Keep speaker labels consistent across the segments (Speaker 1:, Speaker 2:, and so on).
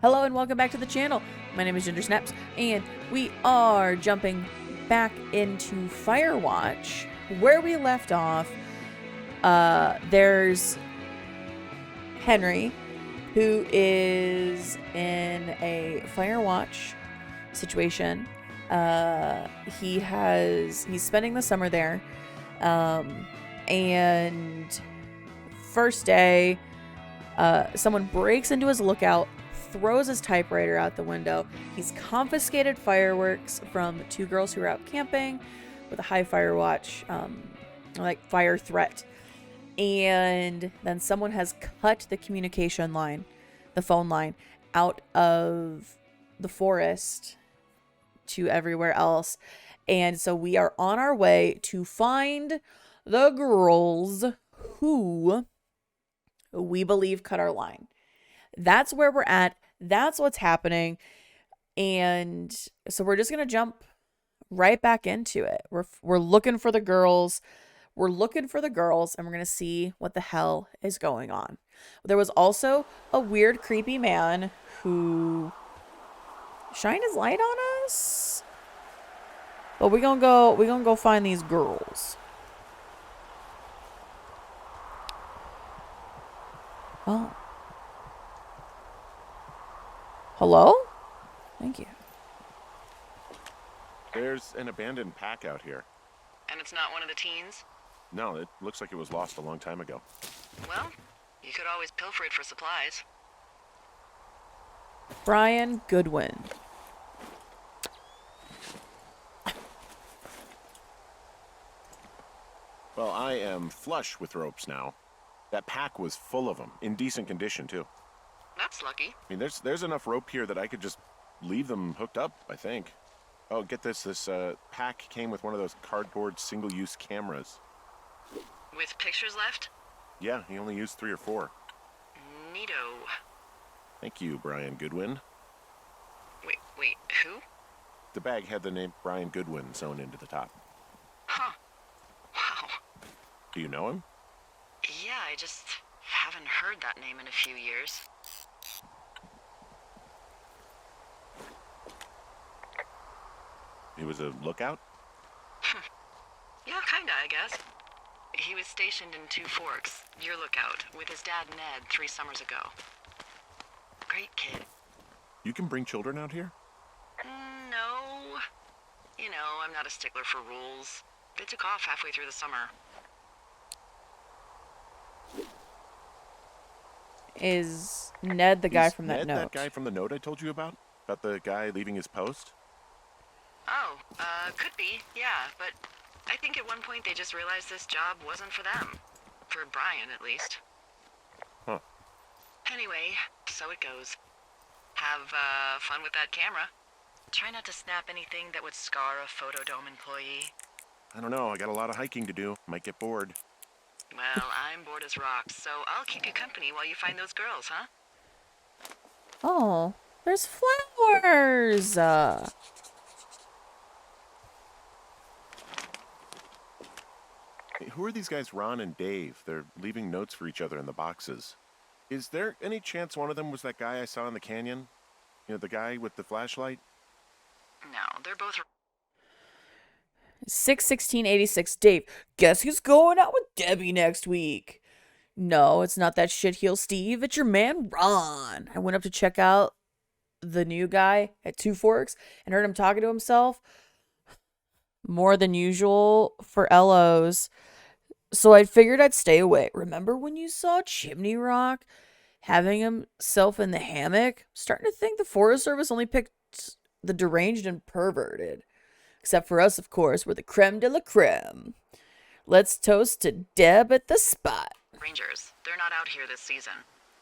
Speaker 1: Hello and welcome back to the channel. My name is Ginger Snaps, and we are jumping back into Firewatch. Where we left off, there's Henry, who is in a Firewatch situation. He's spending the summer there, and first day, someone breaks into his lookout, throws his typewriter out the window. He's confiscated fireworks from two girls who were out camping with a high Firewatch, fire threat. And then someone has cut the communication line, the phone line, out of the forest to everywhere else. And so we are on our way to find the girls who we believe cut our line. That's where we're at. That's what's happening. And so we're just going to jump right back into it. We're looking for the girls. We're looking for the girls, and we're going to see what the hell is going on. There was also a weird, creepy man who shined his light on us. But we're going to go find these girls. Oh. Hello? Thank you.
Speaker 2: There's an abandoned pack out here.
Speaker 3: And it's not one of the teens?
Speaker 2: No, it looks like it was lost a long time ago.
Speaker 3: Well, you could always pilfer it for supplies.
Speaker 1: Brian Goodwin.
Speaker 2: Well, I am flush with ropes now. That pack was full of them, in decent condition, too.
Speaker 3: That's lucky.
Speaker 2: I mean, there's enough rope here that I could just leave them hooked up, I think. Oh, get this. This pack came with one of those cardboard single-use cameras.
Speaker 3: With pictures left?
Speaker 2: Yeah, he only used 3 or 4.
Speaker 3: Neato.
Speaker 2: Thank you, Brian Goodwin.
Speaker 3: Wait, who?
Speaker 2: The bag had the name Brian Goodwin sewn into the top.
Speaker 3: Huh. Wow.
Speaker 2: Do you know him?
Speaker 3: Yeah, I just haven't heard that name in a few years.
Speaker 2: He was a lookout?
Speaker 3: Yeah, kinda, I guess. He was stationed in Two Forks, your lookout, with his dad Ned 3 summers ago. Great kid.
Speaker 2: You can bring children out here?
Speaker 3: No. You know, I'm not a stickler for rules. They took off halfway through the summer.
Speaker 1: Is Ned the guy from that
Speaker 2: Ned,
Speaker 1: note?
Speaker 2: that guy from the note I told you about? About the guy leaving his post?
Speaker 3: Oh, could be, yeah, but I think at one point they just realized this job wasn't for them. For Brian, at least.
Speaker 2: Huh.
Speaker 3: Anyway, so it goes. Have, fun with that camera. Try not to snap anything that would scar a Photodome employee.
Speaker 2: I don't know, I got a lot of hiking to do. Might get bored.
Speaker 3: Well, I'm bored as rocks, so I'll keep you company while you find those girls, huh?
Speaker 1: Oh, there's flowers.
Speaker 2: Hey, who are these guys, Ron and Dave? They're leaving notes for each other in the boxes. Is there any chance one of them was that guy I saw in the canyon? You know, the guy with the flashlight?
Speaker 3: No, they're both...
Speaker 1: 6/16/86. Dave, guess who's going out with Debbie next week? No, it's not that shitheel Steve. It's your man Ron. I went up to check out the new guy at Two Forks and heard him talking to himself more than usual for LOs. So I figured I'd stay away. Remember when you saw Chimney Rock having himself in the hammock? Starting to think the Forest Service only picked the deranged and perverted. Except for us, of course, we're the creme de la creme. Let's toast to Deb at the spot.
Speaker 3: Rangers. They're not out here this season.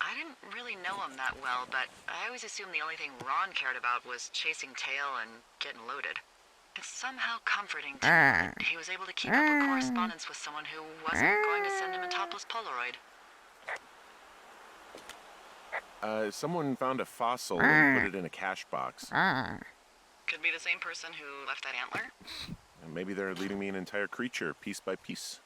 Speaker 3: I didn't really know him that well, but I always assumed the only thing Ron cared about was chasing tail and getting loaded. It's somehow comforting to know that he was able to keep up a correspondence with someone who wasn't going to send him a topless Polaroid.
Speaker 2: Someone found a fossil and put it in a cash box.
Speaker 3: Could be the same person who left that antler.
Speaker 2: And maybe they're leaving me an entire creature, piece by piece.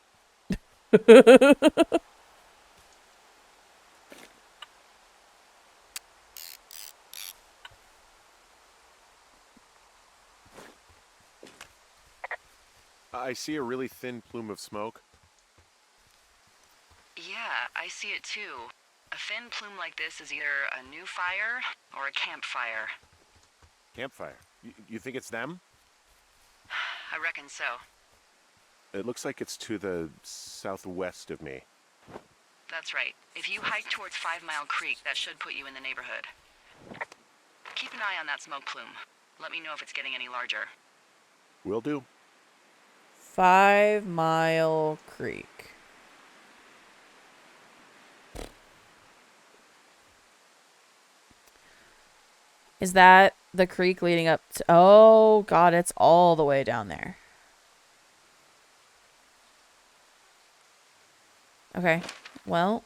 Speaker 2: I see a really thin plume of smoke.
Speaker 3: Yeah, I see it too. A thin plume like this is either a new fire or a campfire.
Speaker 2: Campfire. You think it's them?
Speaker 3: I reckon so.
Speaker 2: It looks like it's to the southwest of me.
Speaker 3: That's right. If you hike towards 5 Mile Creek, that should put you in the neighborhood. Keep an eye on that smoke plume. Let me know if it's getting any larger.
Speaker 2: Will do.
Speaker 1: 5 Mile Creek. Is that the creek leading up to... Oh, God, it's all the way down there. Okay, well...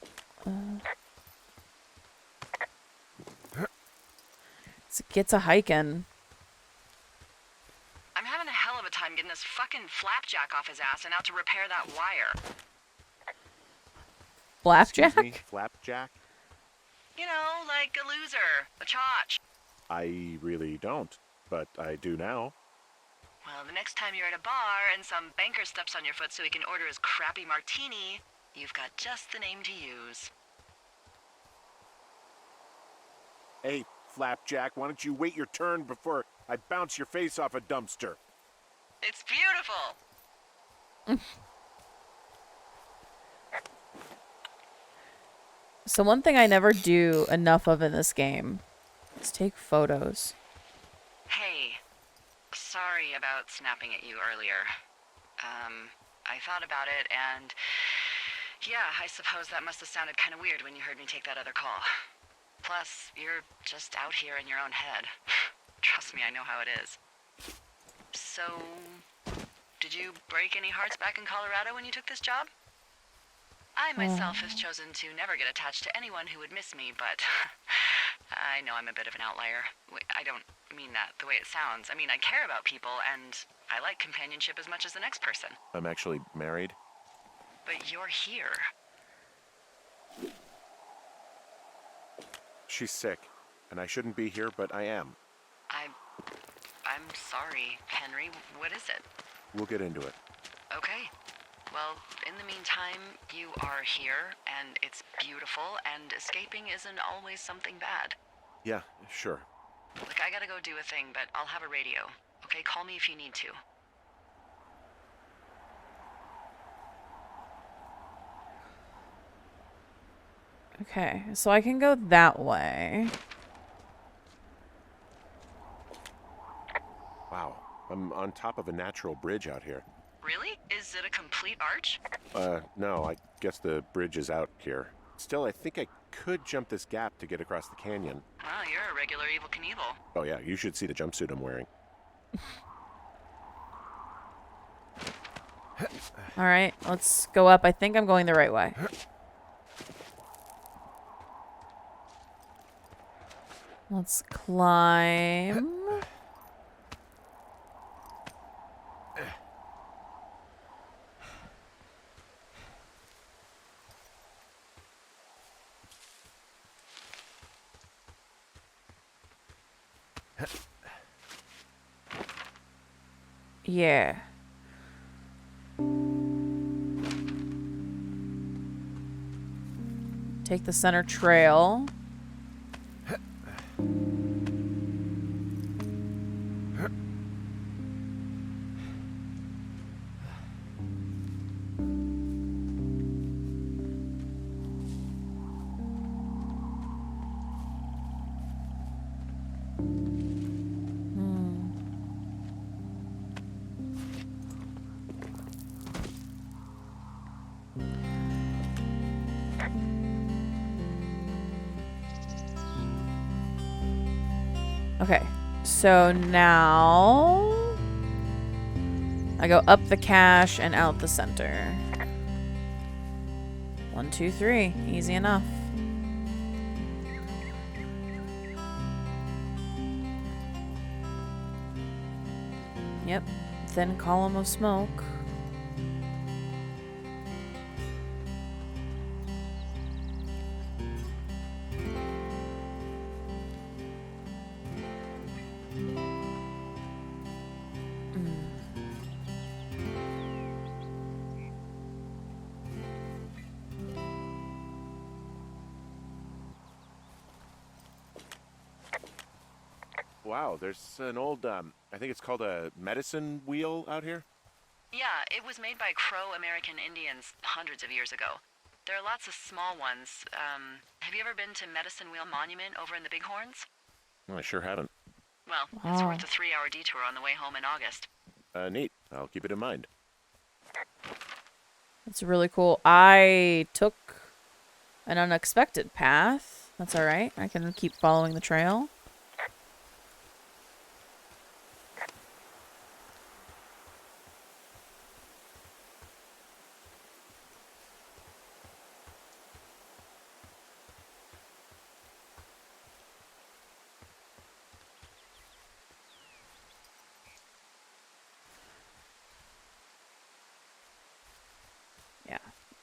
Speaker 1: let's get to hiking.
Speaker 3: I'm having a hell of a time getting this fucking flapjack off his ass and out to repair that wire.
Speaker 1: Blackjack?
Speaker 2: Excuse me, flapjack?
Speaker 3: You know, like a loser, a chotch.
Speaker 2: I really don't, but I do now.
Speaker 3: Well, the next time you're at a bar and some banker steps on your foot so he can order his crappy martini, you've got just the name to use.
Speaker 2: Hey, flapjack, why don't you wait your turn before I bounce your face off a dumpster?
Speaker 3: It's beautiful.
Speaker 1: So one thing I never do enough of in this game is take photos.
Speaker 3: Hey, sorry about snapping at you earlier. I thought about it and yeah, I suppose that must have sounded kind of weird when you heard me take that other call. Plus, you're just out here in your own head. Trust me, I know how it is. So, did you break any hearts back in Colorado when you took this job? I myself have chosen to never get attached to anyone who would miss me, but I know I'm a bit of an outlier. I don't mean that the way it sounds. I mean, I care about people, and I like companionship as much as the next person.
Speaker 2: I'm actually married.
Speaker 3: But you're here.
Speaker 2: She's sick, and I shouldn't be here, but I am.
Speaker 3: I'm sorry, Henry. What is it?
Speaker 2: We'll get into it.
Speaker 3: Okay. Well, in the meantime, you are here, and it's beautiful, and escaping isn't always something bad.
Speaker 2: Yeah, sure.
Speaker 3: Look, I gotta go do a thing, but I'll have a radio. Okay, call me if you need to.
Speaker 1: Okay, so I can go that way.
Speaker 2: Wow, I'm on top of a natural bridge out here.
Speaker 3: Really? Is it a complete arch?
Speaker 2: No, I guess the bridge is out here. Still, I think I could jump this gap to get across the canyon.
Speaker 3: Oh, you're a regular Evel Knievel.
Speaker 2: Oh yeah, you should see the jumpsuit I'm wearing.
Speaker 1: All right, let's go up. I think I'm going the right way. Let's climb. Yeah. Take the center trail. Okay, so now I go up the cache and out the center. 1, 2, 3. Easy enough. Yep, thin column of smoke.
Speaker 2: Wow, there's an old, I think it's called a medicine wheel out here.
Speaker 3: Yeah, it was made by Crow American Indians hundreds of years ago. There are lots of small ones. Have you ever been to Medicine Wheel Monument over in the Bighorns?
Speaker 2: Well, I sure haven't.
Speaker 3: Well, it's
Speaker 1: Wow.
Speaker 3: worth a 3-hour detour on the way home in August.
Speaker 2: Neat. I'll keep it in mind.
Speaker 1: That's really cool. I took an unexpected path. That's all right. I can keep following the trail. Yeah.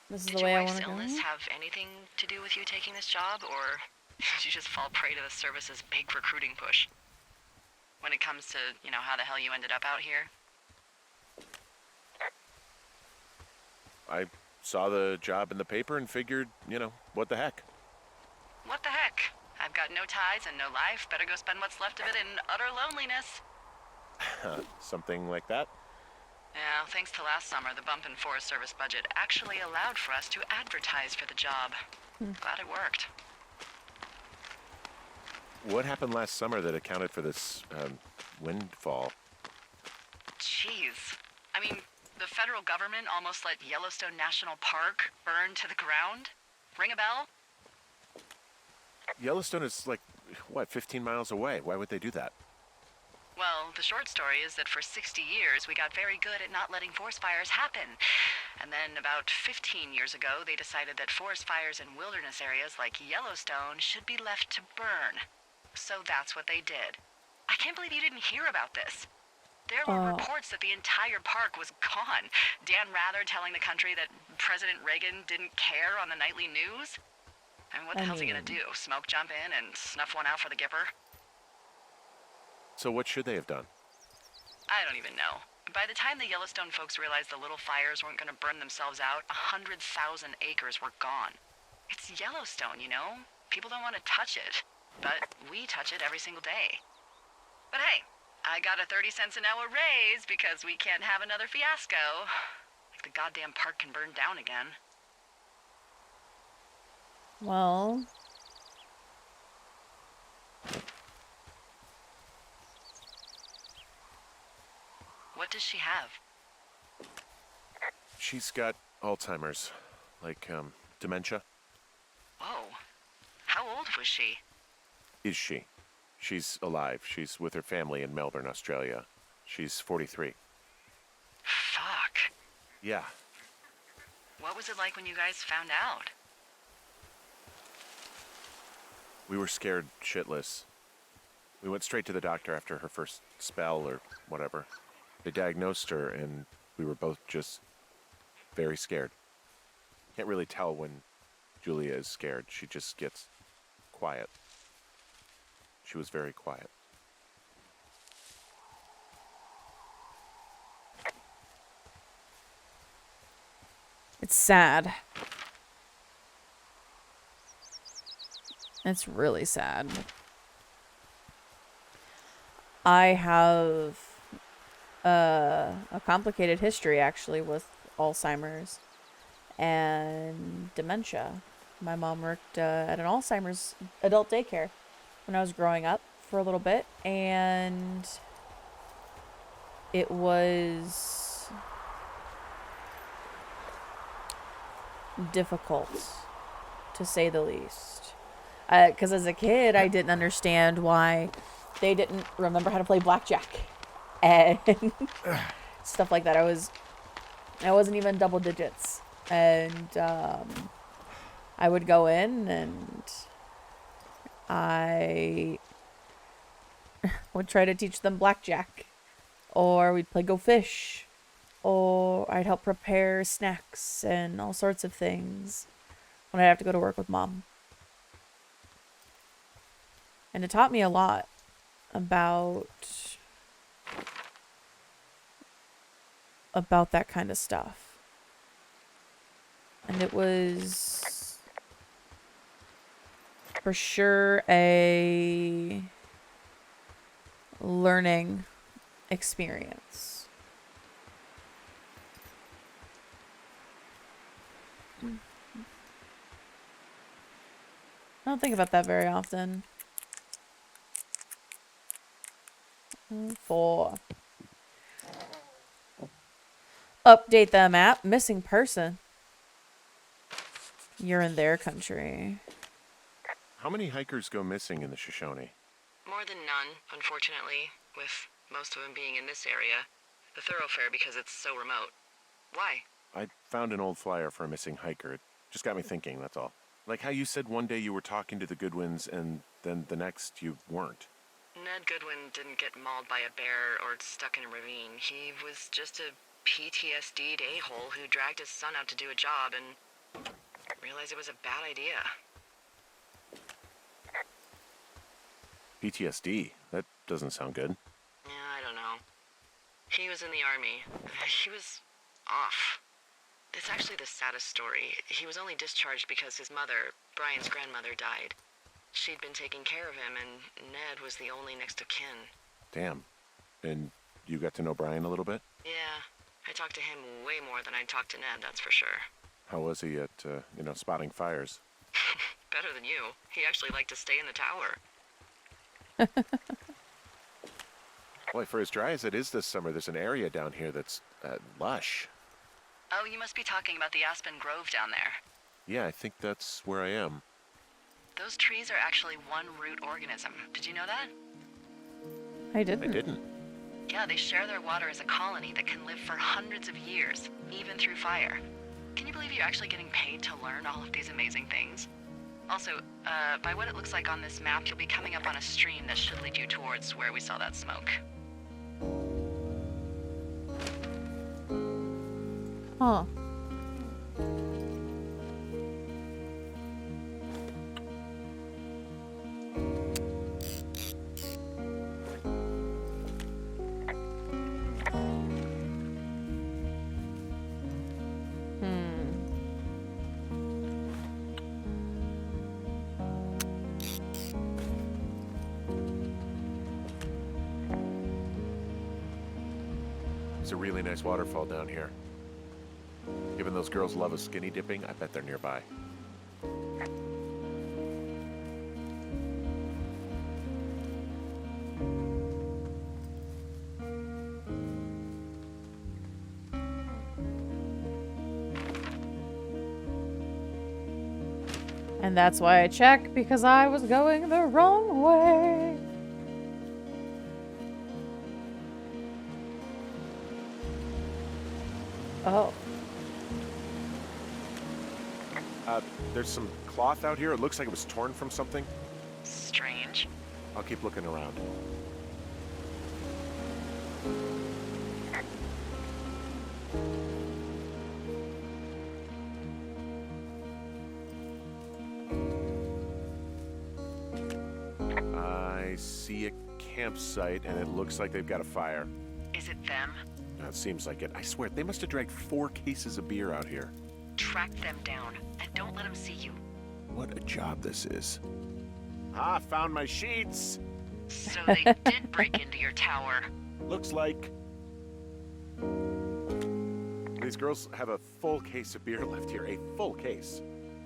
Speaker 1: This is
Speaker 3: Did
Speaker 1: the
Speaker 3: your
Speaker 1: way I
Speaker 3: wife's
Speaker 1: want to go.
Speaker 3: illness have anything to do with you taking this job, or did you just fall prey to the service's big recruiting push? When it comes to, how the hell you ended up out here?
Speaker 2: I saw the job in the paper and figured, what the heck.
Speaker 3: What the heck? I've got no ties and no life. Better go spend what's left of it in utter loneliness.
Speaker 2: Something like that.
Speaker 3: Yeah, thanks to last summer, the bump in Forest Service budget actually allowed for us to advertise for the job. Glad it worked.
Speaker 2: What happened last summer that accounted for this, windfall?
Speaker 3: Jeez. I mean, the federal government almost let Yellowstone National Park burn to the ground? Ring a bell?
Speaker 2: Yellowstone is 15 miles away. Why would they do that?
Speaker 3: Well, the short story is that for 60 years, we got very good at not letting forest fires happen. And then about 15 years ago, they decided that forest fires in wilderness areas like Yellowstone should be left to burn. So that's what they did. I can't believe you didn't hear about this. There were reports that the entire park was gone. Dan Rather telling the country that President Reagan didn't care on the nightly news. I mean, what the hell's he gonna do? Smoke jump in and snuff one out for the Gipper?
Speaker 2: So what should they have done?
Speaker 3: I don't even know. By the time the Yellowstone folks realized the little fires weren't gonna burn themselves out, 100,000 acres were gone. It's Yellowstone, People don't want to touch it. But we touch it every single day. But hey, I got a 30 cents an hour raise because we can't have another fiasco. Like the goddamn park can burn down again.
Speaker 1: Well,
Speaker 3: What does she have?
Speaker 2: She's got Alzheimer's. Dementia.
Speaker 3: Whoa. How old was she?
Speaker 2: Is she? She's alive. She's with her family in Melbourne, Australia. She's 43.
Speaker 3: Fuck.
Speaker 2: Yeah.
Speaker 3: What was it like when you guys found out?
Speaker 2: We were scared shitless. We went straight to the doctor after her first spell or whatever. They diagnosed her and we were both just very scared. Can't really tell when Julia is scared. She just gets quiet. She was very quiet.
Speaker 1: it's sad. It's really sad. I have a complicated history actually with Alzheimer's and dementia. My mom worked at an Alzheimer's adult daycare when I was growing up for a little bit, and it was difficult, to say the least. Because as a kid, I didn't understand why they didn't remember how to play blackjack and stuff like that. I wasn't even double digits, and I would go in and I would try to teach them blackjack, or we'd play Go Fish, or I'd help prepare snacks and all sorts of things when I'd have to go to work with Mom. And it taught me a lot about that kind of stuff. And it was for sure a learning experience. I don't think about that very often. 4. Update the map. Missing person. You're in their country.
Speaker 2: How many hikers go missing in the Shoshone?
Speaker 3: More than none, unfortunately, with most of them being in this area. The thoroughfare because it's so remote. Why?
Speaker 2: I found an old flyer for a missing hiker. It just got me thinking, that's all. Like how you said one day you were talking to the Goodwins and then the next you weren't.
Speaker 3: Ned Goodwin didn't get mauled by a bear or stuck in a ravine. He was just a PTSD'd a-hole who dragged his son out to do a job and realized it was a bad idea.
Speaker 2: PTSD? That doesn't sound good.
Speaker 3: Yeah, I don't know. He was in the army. He was off. It's actually the saddest story. He was only discharged because his mother, Brian's grandmother, died. She'd been taking care of him, and Ned was the only next of kin.
Speaker 2: Damn. And you got to know Brian a little bit?
Speaker 3: Yeah, I talked to him way more than I talked to Ned, that's for sure.
Speaker 2: How was he at, spotting fires?
Speaker 3: Better than you. He actually liked to stay in the tower.
Speaker 2: Boy, for as dry as it is this summer, there's an area down here that's lush.
Speaker 3: Oh, you must be talking about the Aspen Grove down there.
Speaker 2: Yeah, I think that's where I am.
Speaker 3: Those trees are actually one root organism. Did you know that?
Speaker 1: I didn't.
Speaker 2: I didn't.
Speaker 3: Yeah, they share their water as a colony that can live for hundreds of years, even through fire. Can you believe you're actually getting paid to learn all of these amazing things? Also, by what it looks like on this map, you'll be coming up on a stream that should lead you towards where we saw that smoke.
Speaker 1: Huh.
Speaker 2: There's a really nice waterfall down here. Given those girls love a skinny dipping, I bet they're nearby.
Speaker 1: And that's why I checked, because I was going the wrong way. Oh.
Speaker 2: There's some cloth out here. It looks like it was torn from something.
Speaker 3: Strange.
Speaker 2: I'll keep looking around. I see a campsite, and it looks like they've got a fire.
Speaker 3: Is it them?
Speaker 2: It seems like it. I swear, they must have dragged 4 cases of beer out here.
Speaker 3: Track them down, and don't let them see you.
Speaker 2: What a job this is. Ah, found my sheets!
Speaker 3: So they did break into your tower.
Speaker 2: Looks like... These girls have a full case of beer left here. A full case.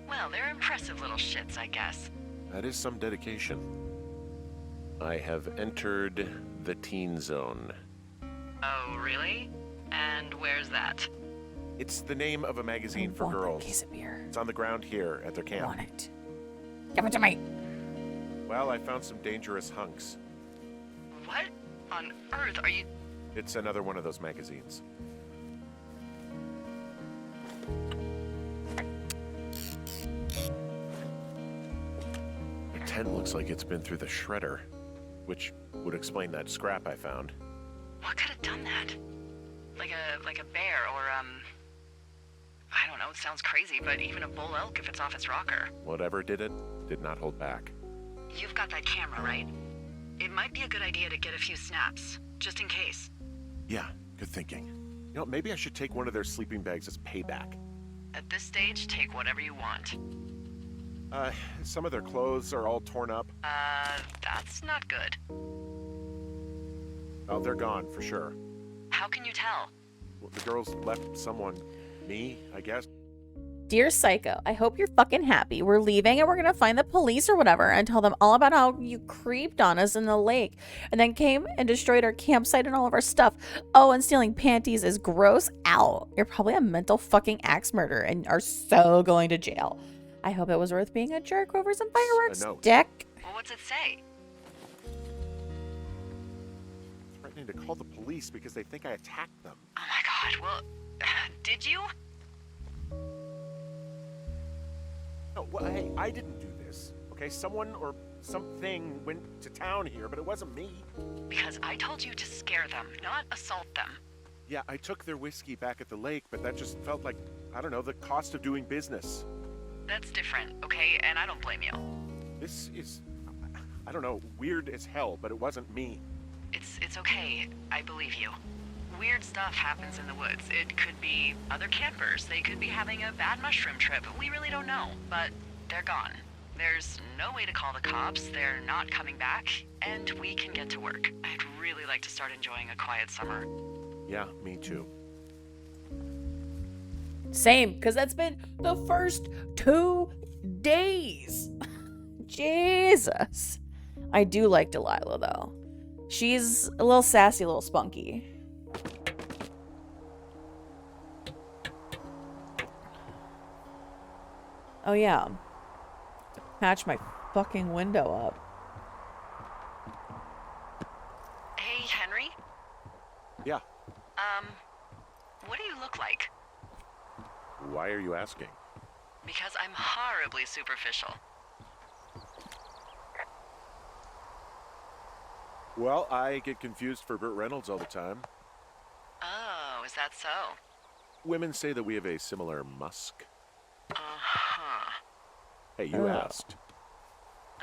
Speaker 3: Well, they're impressive little shits, I guess.
Speaker 2: That is some dedication. I have entered the teen zone.
Speaker 3: Oh, really? And where's that?
Speaker 2: It's the name of a magazine for
Speaker 1: Want that
Speaker 2: girls.
Speaker 1: case of beer.
Speaker 2: It's on the ground here at their camp.
Speaker 1: Want it. Give it to me.
Speaker 2: Well, I found some dangerous hunks.
Speaker 3: What on earth are you...
Speaker 2: It's another one of those magazines. The tent looks like it's been through the shredder, which would explain that scrap I found.
Speaker 3: What could have done that? Like a bear or, I don't know, it sounds crazy, but even a bull elk if it's off its rocker.
Speaker 2: Whatever did it, did not hold back.
Speaker 3: You've got that camera, right? It might be a good idea to get a few snaps, just in case.
Speaker 2: Yeah, good thinking. You know, maybe I should take one of their sleeping bags as payback.
Speaker 3: At this stage, take whatever you want.
Speaker 2: Some of their clothes are all torn up.
Speaker 3: That's not good.
Speaker 2: Oh, they're gone for sure.
Speaker 3: How can you tell?
Speaker 2: Well, the girls left someone, me, I guess.
Speaker 1: Dear Psycho, I hope you're fucking happy. We're leaving and we're gonna find the police or whatever and tell them all about how you creeped on us in the lake and then came and destroyed our campsite and all of our stuff. Oh, and stealing panties is gross. Ow. You're probably a mental fucking axe murderer and are so going to jail. I hope it was worth being a jerk over some fireworks,
Speaker 2: No.
Speaker 1: dick.
Speaker 3: Well, what's it say?
Speaker 2: Threatening to call the police because they think I attacked them.
Speaker 3: Oh my god, well, did you?
Speaker 2: No, well, hey, I didn't do this. Okay, someone or something went to town here, but it wasn't me.
Speaker 3: Because I told you to scare them, not assault them.
Speaker 2: Yeah, I took their whiskey back at the lake, but that just felt like, I don't know, the cost of doing business.
Speaker 3: That's different, okay? And I don't blame you.
Speaker 2: This is, I don't know, weird as hell, but it wasn't me.
Speaker 3: It's okay. I believe you. Weird stuff happens in the woods. It could be other campers. They could be having a bad mushroom trip. We really don't know, but they're gone. There's no way to call the cops. They're not coming back, and we can get to work. I'd really like to start enjoying a quiet summer.
Speaker 2: Yeah, me too.
Speaker 1: Same, because that's been the first 2 days. Jesus. I do like Delilah, though. She's a little sassy, a little spunky. Oh, yeah. Patch my fucking window up.
Speaker 3: Hey, Henry?
Speaker 2: Yeah.
Speaker 3: What do you look like?
Speaker 2: Why are you asking?
Speaker 3: Because I'm horribly superficial.
Speaker 2: Well, I get confused for Burt Reynolds all the time.
Speaker 3: Oh, is that so?
Speaker 2: Women say that we have a similar musk.
Speaker 3: Uh-huh.
Speaker 2: Hey, you
Speaker 1: Oh.
Speaker 2: asked.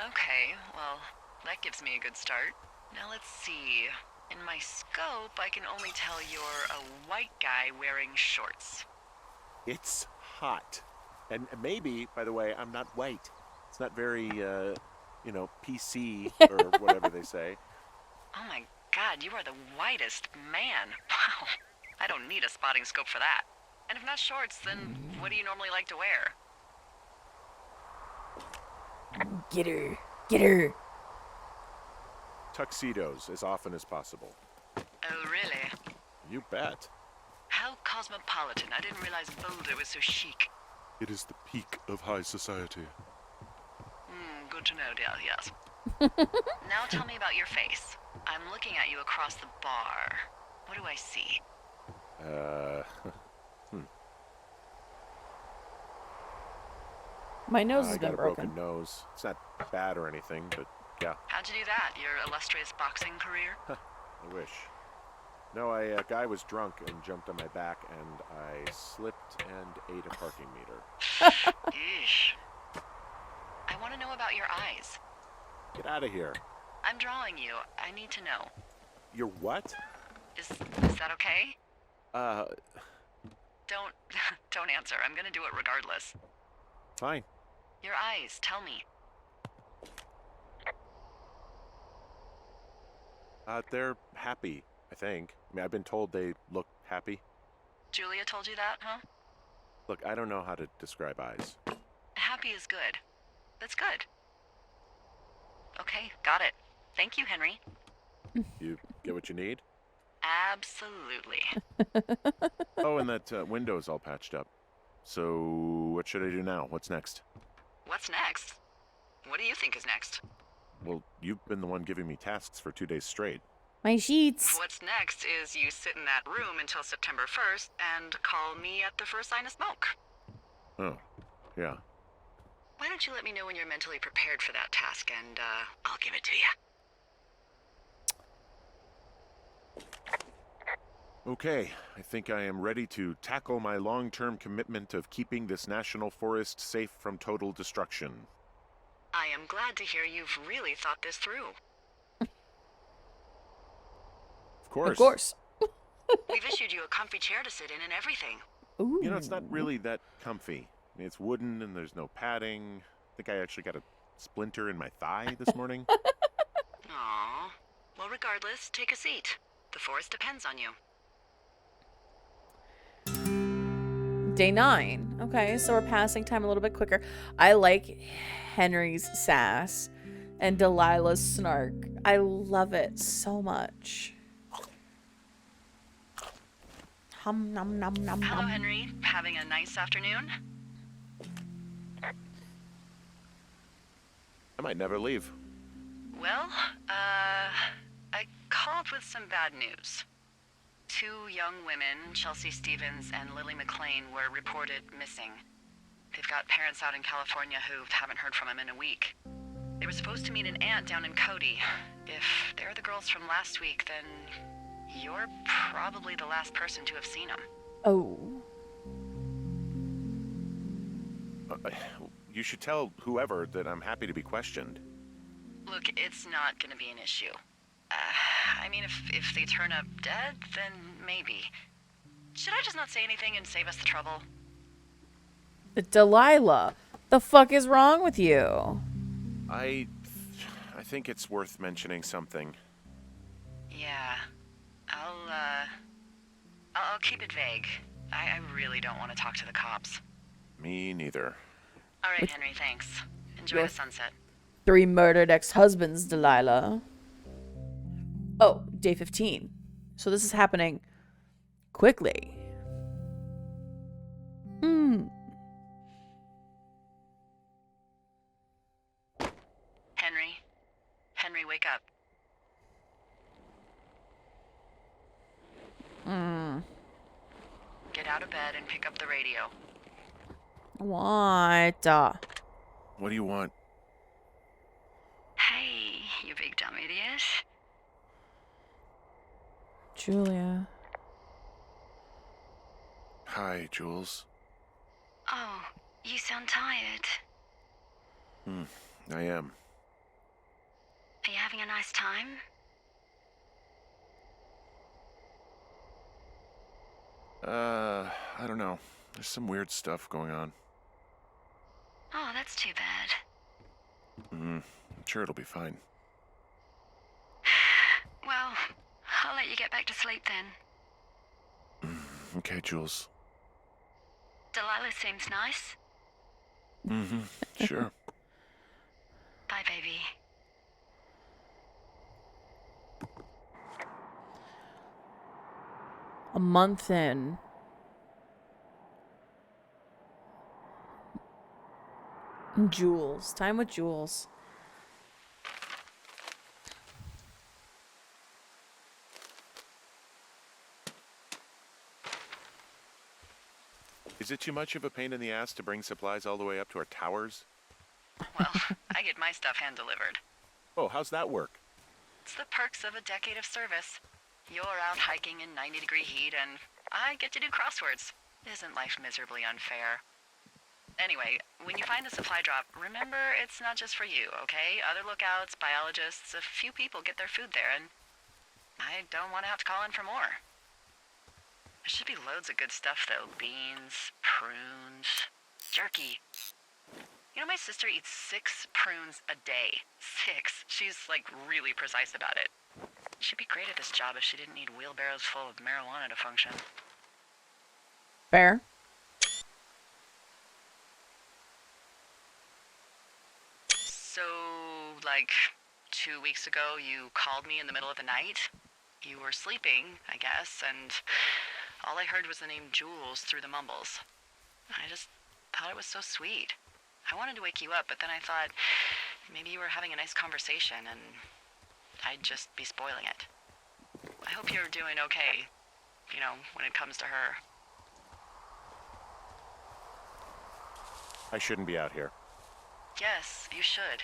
Speaker 3: Okay, well, that gives me a good start. Now let's see. In my scope, I can only tell you're a white guy wearing shorts.
Speaker 2: It's hot. And maybe, by the way, I'm not white. It's not very, PC or whatever they say.
Speaker 3: Oh my god, you are the whitest man. Wow. I don't need a spotting scope for that. And if not shorts, then what do you normally like to wear?
Speaker 1: Get her. Get her.
Speaker 2: Tuxedos as often as possible.
Speaker 3: Oh, really?
Speaker 2: You bet.
Speaker 3: How cosmopolitan. I didn't realize Boulder was so chic.
Speaker 2: It is the peak of high society.
Speaker 3: Good to know, dear, yes. Now tell me about your face. I'm looking at you across the bar. What do I see?
Speaker 1: My nose
Speaker 2: I
Speaker 1: has
Speaker 2: got
Speaker 1: been
Speaker 2: a broken nose. It's not bad or anything, but yeah,
Speaker 3: How'd you do that? Your illustrious boxing career?
Speaker 2: I wish. No, a guy was drunk and jumped on my back, and I slipped and ate a parking meter.
Speaker 3: Eesh. I want to know about your eyes.
Speaker 2: Get out of here.
Speaker 3: I'm drawing you. I need to know.
Speaker 2: You're what?
Speaker 3: Is that okay? Don't don't answer. I'm gonna do it regardless.
Speaker 2: Fine.
Speaker 3: Your eyes, tell me.
Speaker 2: They're happy, I think. I mean, I've been told they look happy.
Speaker 3: Julia told you that, huh?
Speaker 2: Look, I don't know how to describe eyes.
Speaker 3: Happy is good. That's good. Okay, got it. Thank you, Henry.
Speaker 2: You get what you need?
Speaker 3: Absolutely.
Speaker 2: Oh, and that window's all patched up. So, what should I do now? What's next?
Speaker 3: What's next? What do you think is next?
Speaker 2: Well, you've been the one giving me tasks for 2 days straight.
Speaker 1: My sheets.
Speaker 3: What's next is you sit in that room until September 1st and call me at the first sign of smoke.
Speaker 2: Oh, yeah.
Speaker 3: Why don't you let me know when you're mentally prepared for that task and I'll give it to you.
Speaker 2: Okay, I think I am ready to tackle my long-term commitment of keeping this national forest safe from total destruction.
Speaker 3: I am glad to hear you've really thought this through.
Speaker 2: Of course.
Speaker 1: Of course.
Speaker 3: We've issued you a comfy chair to sit in and everything.
Speaker 1: Ooh.
Speaker 2: You know, it's not really that comfy. I mean, it's wooden and there's no padding. I think I actually got a splinter in my thigh this morning.
Speaker 3: Aw. Well, regardless, take a seat. The forest depends on you.
Speaker 1: Day 9. Okay, so we're passing time a little bit quicker. I like Henry's sass and Delilah's snark. I love it so much. Hum nom nom nom
Speaker 3: Hello,
Speaker 1: nom.
Speaker 3: Henry. Having a nice afternoon?
Speaker 2: I might never leave.
Speaker 3: Well, I called with some bad news. 2 young women, Chelsea Stevens and Lily McLean, were reported missing. They've got parents out in California who haven't heard from them in a week. They were supposed to meet an aunt down in Cody. If they're the girls from last week, then you're probably the last person to have seen them.
Speaker 1: Oh.
Speaker 2: You should tell whoever that I'm happy to be questioned.
Speaker 3: Look, it's not gonna be an issue. I mean, if they turn up dead, then maybe. Should I just not say anything and save us the trouble?
Speaker 1: Delilah, the fuck is wrong with you?
Speaker 2: I think it's worth mentioning something.
Speaker 3: Yeah. I'll keep it vague. I really don't want to talk to the cops.
Speaker 2: Me neither.
Speaker 3: All right, Henry, thanks. Enjoy the sunset.
Speaker 1: 3 murdered ex-husbands, Delilah. Oh, day 15. So this is happening quickly.
Speaker 3: Henry, wake up. Get out of bed and pick up the radio.
Speaker 1: What?
Speaker 2: What do you want?
Speaker 3: Hey, you big dumb idiot.
Speaker 1: Julia.
Speaker 2: Hi, Jules.
Speaker 3: Oh, you sound tired.
Speaker 2: I am.
Speaker 3: Are you having a nice time?
Speaker 2: I don't know. There's some weird stuff going on.
Speaker 3: Oh, that's too bad.
Speaker 2: I'm sure it'll be fine.
Speaker 3: Well, I'll let you get back to sleep then.
Speaker 2: Okay, Jules.
Speaker 3: Delilah seems nice.
Speaker 2: Sure.
Speaker 3: Bye, baby.
Speaker 1: A month in. Jules. Time with Jules.
Speaker 2: Is it too much of a pain in the ass to bring supplies all the way up to our towers?
Speaker 3: Well, I get my stuff hand-delivered.
Speaker 2: Oh, how's that work?
Speaker 3: It's the perks of a decade of service. You're out hiking in 90-degree heat, and I get to do crosswords. Isn't life miserably unfair? Anyway, when you find a supply drop, remember it's not just for you, okay? Other lookouts, biologists, a few people get their food there, and I don't want to have to call in for more. There should be loads of good stuff, though. Beans, prunes, jerky. You know, my sister eats 6 prunes a day. 6. She's, like, really precise about it. She'd be great at this job if she didn't need wheelbarrows full of marijuana to function.
Speaker 1: Fair.
Speaker 3: So, like, 2 weeks ago, you called me in the middle of the night. You were sleeping, I guess, and all I heard was the name Jules through the mumbles. I just thought it was so sweet. I wanted to wake you up, but then I thought maybe you were having a nice conversation, and I'd just be spoiling it. I hope you're doing okay, you know, when it comes to her.
Speaker 2: I shouldn't be out here.
Speaker 3: Yes, you should.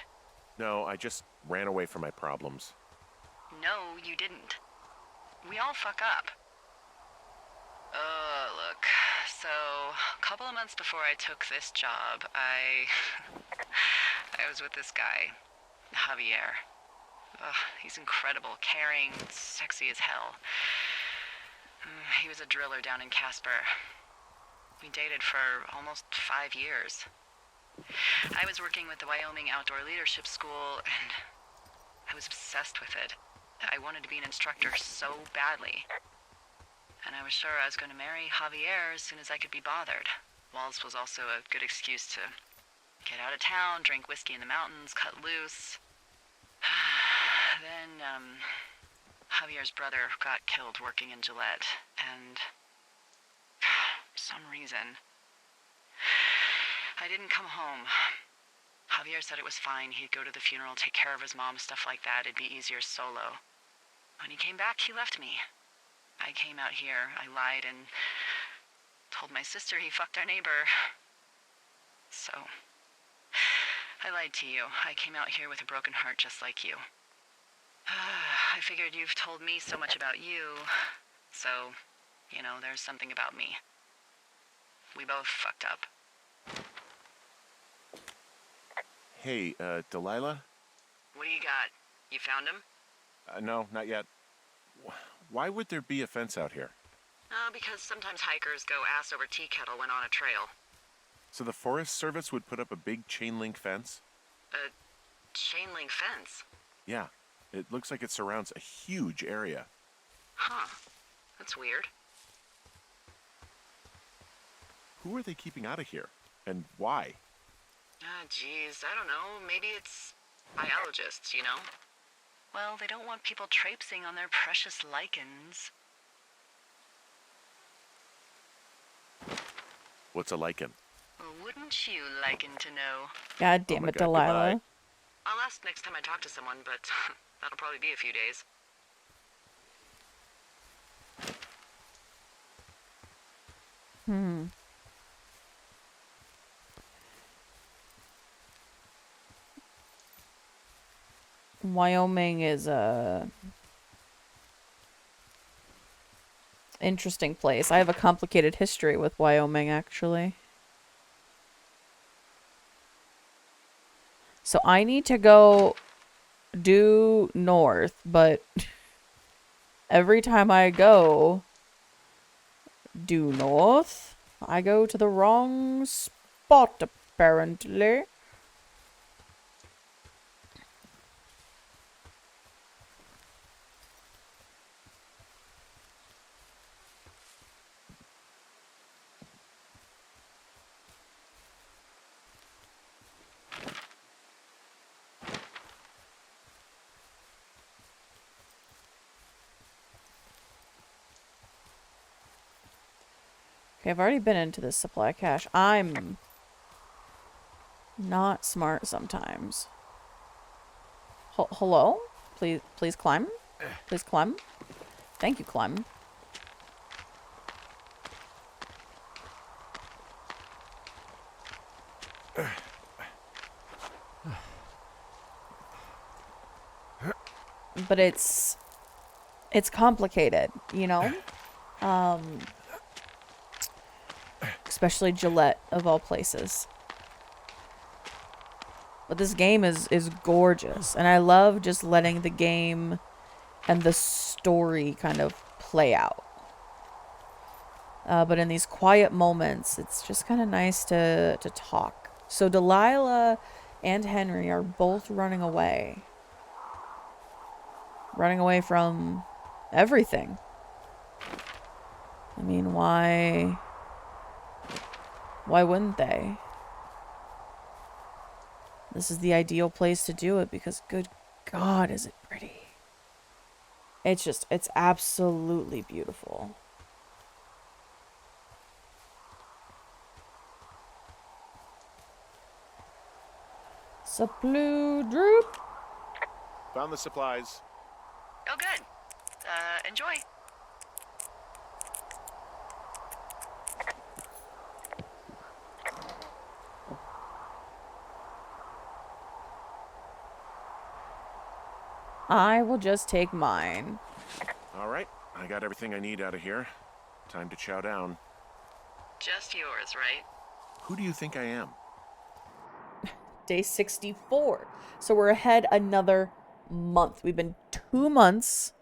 Speaker 2: No, I just ran away from my problems.
Speaker 3: No, you didn't. We all fuck up. Look, so a couple of months before I took this job, I was with this guy, Javier. He's incredible, caring, sexy as hell. He was a driller down in Casper. We dated for almost 5 years. I was working with the Wyoming Outdoor Leadership School, and I was obsessed with it. I wanted to be an instructor so badly. And I was sure I was going to marry Javier as soon as I could be bothered. Walls was also a good excuse to get out of town, drink whiskey in the mountains, cut loose. Then, Javier's brother got killed working in Gillette, and for some reason, I didn't come home. Javier said it was fine. He'd go to the funeral, take care of his mom, stuff like that. It'd be easier solo. When he came back, he left me. I came out here, I lied, and told my sister he fucked our neighbor. So, I lied to you. I came out here with a broken heart just like you. I figured you've told me so much about you, so, there's something about me. We both fucked up.
Speaker 2: Hey, Delilah?
Speaker 3: What do you got? You found him?
Speaker 2: No, not yet. Why would there be a fence out here?
Speaker 3: Because sometimes hikers go ass over tea kettle when on a trail.
Speaker 2: So the Forest Service would put up a big chain link fence?
Speaker 3: A chain link fence?
Speaker 2: Yeah. It looks like it surrounds a huge area.
Speaker 3: Huh. That's weird.
Speaker 2: Who are they keeping out of here? And why?
Speaker 3: Geez, I don't know. Maybe it's biologists, Well, they don't want people traipsing on their precious lichens.
Speaker 2: What's a lichen?
Speaker 3: Wouldn't you liken to know?
Speaker 1: God damn
Speaker 2: my
Speaker 1: it,
Speaker 2: God,
Speaker 1: Delilah.
Speaker 2: goodbye.
Speaker 3: I'll ask next time I talk to someone, but that'll probably be a few days.
Speaker 1: Wyoming is a interesting place. I have a complicated history with Wyoming, actually. So I need to go due north, but every time I go due north, I go to the wrong spot, apparently. Okay, I've already been into this supply cache. I'm not smart sometimes. Hello? Please climb. Please climb. Thank you, climb. But it's complicated, especially Gillette, of all places. But this game is gorgeous, and I love just letting the game and the story kind of play out. But in these quiet moments, it's just kind of nice to talk. So Delilah and Henry are both running away. Running away from everything. I mean, why wouldn't they? This is the ideal place to do it because, good God, is it pretty. It's absolutely beautiful. Supplu droop.
Speaker 2: Found the supplies.
Speaker 3: Oh, good. Enjoy.
Speaker 1: I will just take mine.
Speaker 2: All right. I got everything I need out of here. Time to chow down.
Speaker 3: Just yours, right?
Speaker 2: Who do you think I am?
Speaker 1: Day 64. So we're ahead another month. We've been 2 months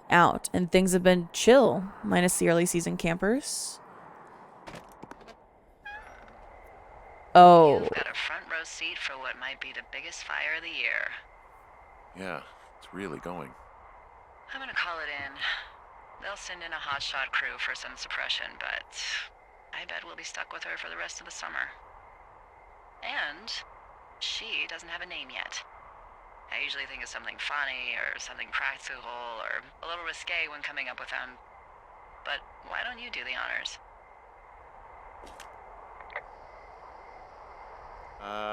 Speaker 1: out, and things have been chill, minus the early season campers. Oh.
Speaker 3: You've got a front row seat for what might be the biggest fire of the year.
Speaker 2: Yeah, it's really going.
Speaker 3: I'm gonna call it in. They'll send in a hotshot crew for some suppression, but I bet we'll be stuck with her for the rest of the summer. And she doesn't have a name yet. I usually think of something funny or something practical or a little risque when coming up with them. But why don't you do the honors?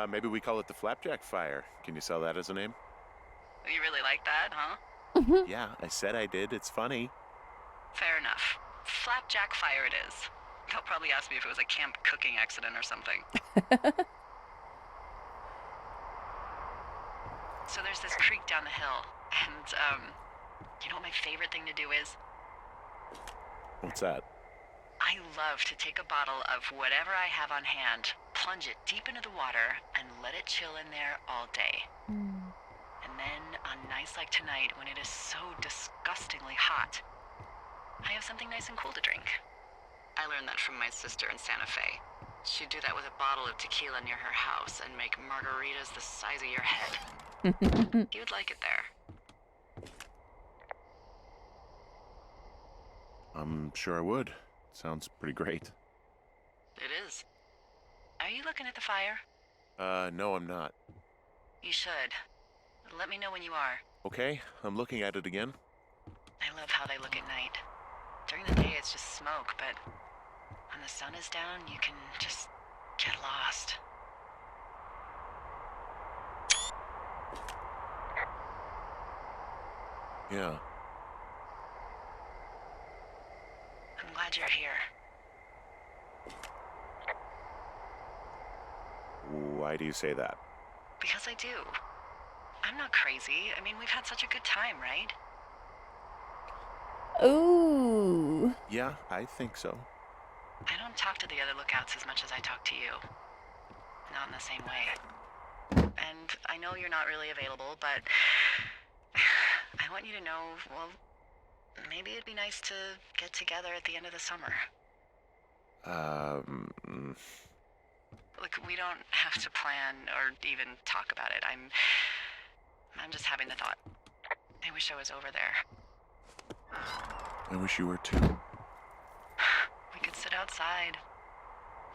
Speaker 2: Maybe we call it the Flapjack Fire. Can you sell that as a name?
Speaker 3: You really like that, huh?
Speaker 2: Yeah, I said I did. It's funny.
Speaker 3: Fair enough. Flapjack Fire it is. They'll probably ask me if it was a camp cooking accident or something. So there's this creek down the hill, and, you know what my favorite thing to do is?
Speaker 2: What's that?
Speaker 3: I love to take a bottle of whatever I have on hand, plunge it deep into the water, and let it chill in there all day. And then, on nights like tonight, when it is so disgustingly hot, I have something nice and cool to drink. I learned that from my sister in Santa Fe. She'd do that with a bottle of tequila near her house and make margaritas the size of your head. You'd like it there.
Speaker 2: I'm sure I would. Sounds pretty great.
Speaker 3: It is. Are you looking at the fire?
Speaker 2: No, I'm not.
Speaker 3: You should. Let me know when you are.
Speaker 2: Okay, I'm looking at it again.
Speaker 3: I love how they look at night. During the day, it's just smoke, but when the sun is down, you can just get lost.
Speaker 2: Yeah.
Speaker 3: I'm glad you're here.
Speaker 2: Why do you say that?
Speaker 3: Because I do. I'm not crazy. I mean, we've had such a good time, right?
Speaker 1: Ooh.
Speaker 2: Yeah, I think so.
Speaker 3: I don't talk to the other lookouts as much as I talk to you. Not in the same way. And I know you're not really available, but I want you to know, well, maybe it'd be nice to get together at the end of the summer. Look, we don't have to plan or even talk about it. I'm just having the thought. I wish I was over there.
Speaker 2: I wish you were too.
Speaker 3: We could sit outside.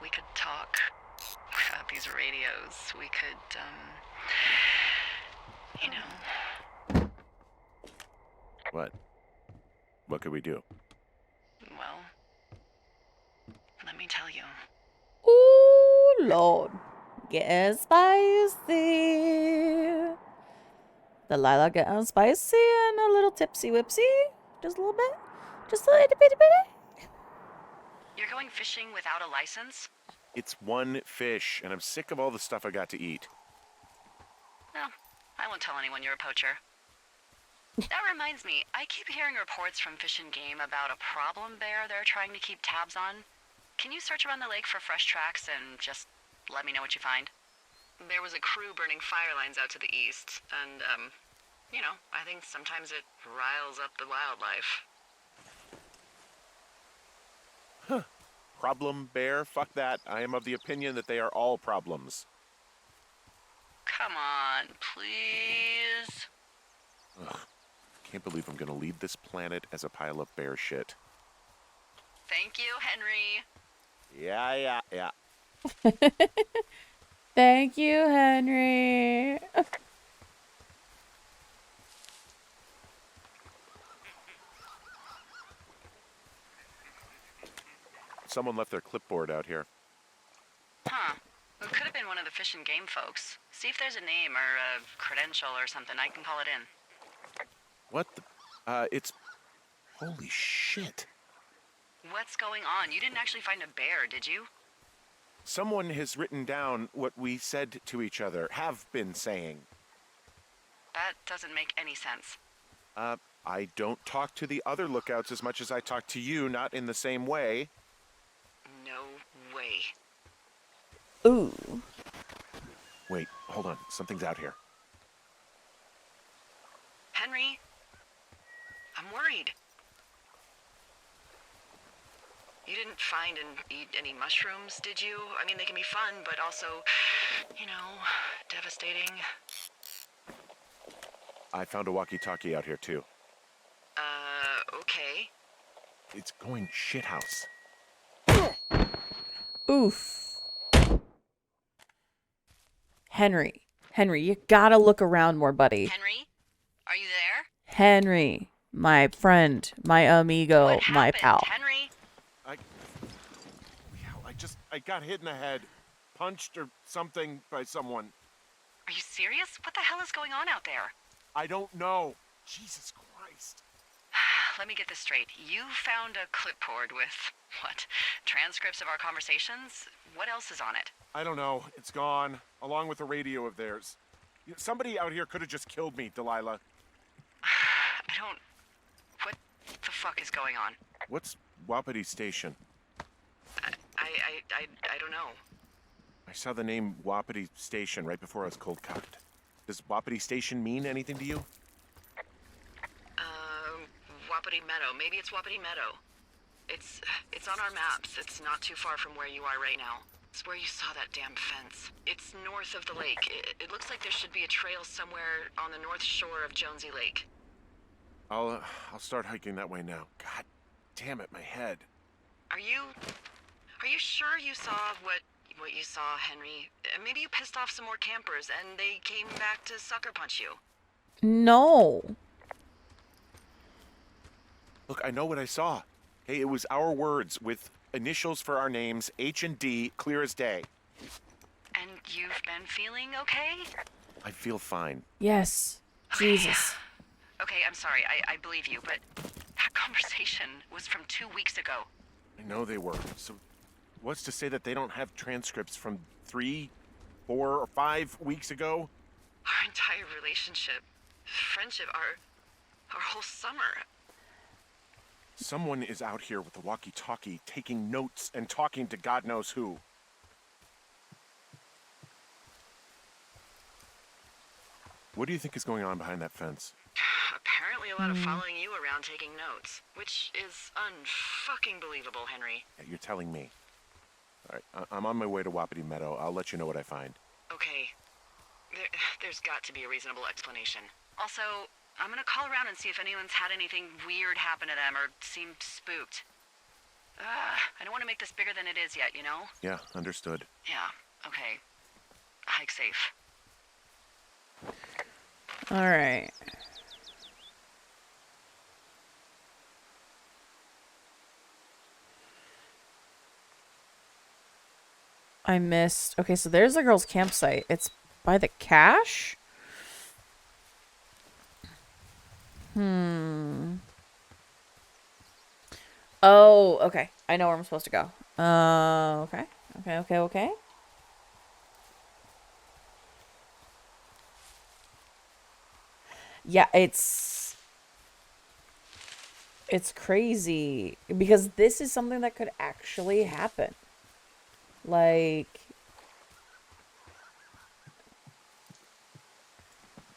Speaker 3: We could talk about these radios. We could, you know.
Speaker 2: What? What could we do?
Speaker 3: Well, let me tell you.
Speaker 1: Ooh, Lord. Getting spicy. Delilah getting spicy and a little tipsy whipsy. Just a little bit. Just a little bit.
Speaker 3: You're going fishing without a license?
Speaker 2: It's one fish, and I'm sick of all the stuff I got to eat.
Speaker 3: Well, I won't tell anyone you're a poacher. That reminds me, I keep hearing reports from Fish and Game about a problem bear they're trying to keep tabs on. Can you search around the lake for fresh tracks and just let me know what you find? There was a crew burning fire lines out to the east, and, you know, I think sometimes it riles up the wildlife.
Speaker 2: Huh. Problem bear? Fuck that. I am of the opinion that they are all problems.
Speaker 3: Come on, please.
Speaker 2: Ugh. Can't believe I'm gonna leave this planet as a pile of bear shit.
Speaker 3: Thank you, Henry.
Speaker 2: Yeah.
Speaker 1: Thank you, Henry.
Speaker 2: Someone left their clipboard out here.
Speaker 3: Huh. It could have been one of the Fish and Game folks. See if there's a name or a credential or something. I can call it in.
Speaker 2: What the? It's... Holy shit.
Speaker 3: What's going on? You didn't actually find a bear, did you?
Speaker 2: Someone has written down what we said to each other, have been saying.
Speaker 3: That doesn't make any sense.
Speaker 2: I don't talk to the other lookouts as much as I talk to you, not in the same way.
Speaker 3: No way.
Speaker 1: Ooh.
Speaker 2: Wait, hold on. Something's out here.
Speaker 3: Henry? I'm worried. You didn't find and eat any mushrooms, did you? I mean, they can be fun, but also, you know, devastating.
Speaker 2: I found a walkie-talkie out here, too. It's going shithouse.
Speaker 1: Oof. Henry, you gotta look around more, buddy.
Speaker 3: Henry, are you there?
Speaker 1: Henry, my friend, my amigo,
Speaker 3: What
Speaker 1: my
Speaker 3: happened,
Speaker 1: pal.
Speaker 3: Henry?
Speaker 2: I got hit in the head, punched or something by someone.
Speaker 3: Are you serious? What the hell is going on out there?
Speaker 2: I don't know. Jesus Christ.
Speaker 3: Let me get this straight. You found a clipboard with, what, transcripts of our conversations? What else is on it?
Speaker 2: I don't know. It's gone, along with the radio of theirs. Somebody out here could have just killed me, Delilah.
Speaker 3: What the fuck is going on?
Speaker 2: What's Wapiti Station?
Speaker 3: I don't know.
Speaker 2: I saw the name Wapiti Station right before I was cold cocked. Does Wapiti Station mean anything to you?
Speaker 3: Wapiti Meadow. Maybe it's Wapiti Meadow. It's on our maps. It's not too far from where you are right now. It's where you saw that damn fence. It's north of the lake. It looks like there should be a trail somewhere on the north shore of Jonesy Lake.
Speaker 2: I'll start hiking that way now. God damn it, my head.
Speaker 3: Are you sure you saw what you saw, Henry? Maybe you pissed off some more campers and they came back to sucker punch you.
Speaker 1: No.
Speaker 2: Look, I know what I saw. Hey, it was our words with initials for our names, H and D, clear as day.
Speaker 3: And you've been feeling okay?
Speaker 2: I feel fine.
Speaker 1: Yes. Jesus.
Speaker 3: Okay, I'm sorry. I believe you, but that conversation was from 2 weeks ago.
Speaker 2: I know they were. So what's to say that they don't have transcripts from 3, 4, or 5 weeks ago?
Speaker 3: Our entire relationship, friendship, our whole summer.
Speaker 2: Someone is out here with a walkie-talkie taking notes and talking to God knows who. What do you think is going on behind that fence?
Speaker 3: Apparently a lot of following you around taking notes, which is unfucking believable, Henry.
Speaker 2: Yeah, you're telling me. All right, I'm on my way to Wapiti Meadow. I'll let you know what I find.
Speaker 3: Okay. There's got to be a reasonable explanation. Also, I'm gonna call around and see if anyone's had anything weird happen to them or seemed spooked. I don't want to make this bigger than it is yet, you know?
Speaker 2: Yeah, understood.
Speaker 3: Yeah, okay. Hike safe.
Speaker 1: All right. I missed. Okay, so there's the girls' campsite. It's by the cache? Oh, okay. I know where I'm supposed to go. Okay. Okay. Yeah, it's crazy because this is something that could actually happen. Like,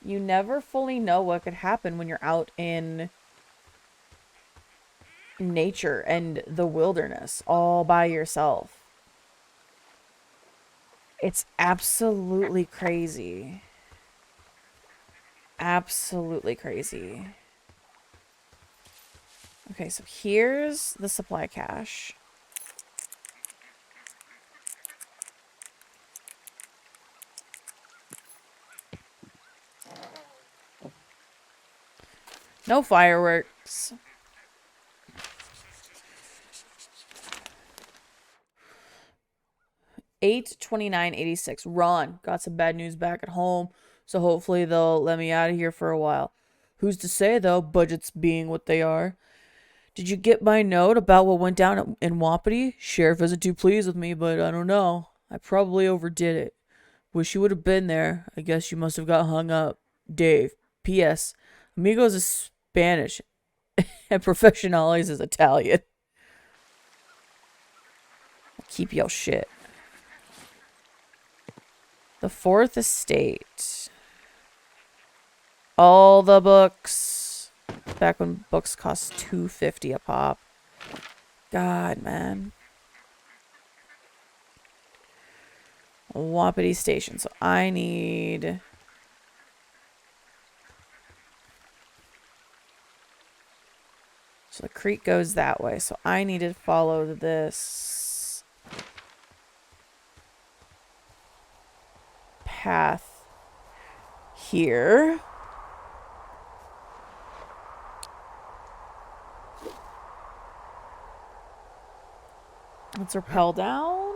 Speaker 1: you never fully know what could happen when you're out in nature and the wilderness all by yourself. It's absolutely crazy. Absolutely crazy. Okay, so here's the supply cache. No fireworks. $829.86. Ron, got some bad news back at home, so hopefully they'll let me out of here for a while. Who's to say, though, budgets being what they are? Did you get my note about what went down in Wapiti? Sheriff isn't too pleased with me, but I don't know. I probably overdid it. Wish you would have been there. I guess you must have got hung up. Dave. P.S. Amigos is Spanish, and Professionales is Italian. Keep your shit. The Fourth Estate. All the books. Back when books cost $2.50 a pop. God, man. Wapiti Station. So I need... So the creek goes that way. So I need to follow this path here. Let's rappel down.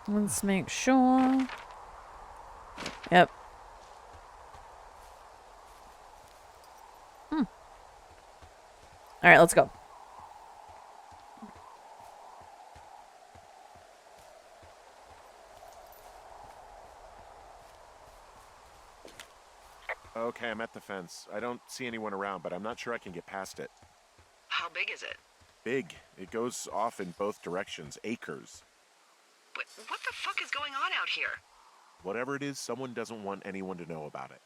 Speaker 1: Let's make sure. Yep. All right, let's go.
Speaker 2: Okay, I'm at the fence. I don't see anyone around, but I'm not sure I can get past it.
Speaker 3: How big is it?
Speaker 2: Big. It goes off in both directions. Acres.
Speaker 3: But what the fuck is going on out here?
Speaker 2: Whatever it is, someone doesn't want anyone to know about it.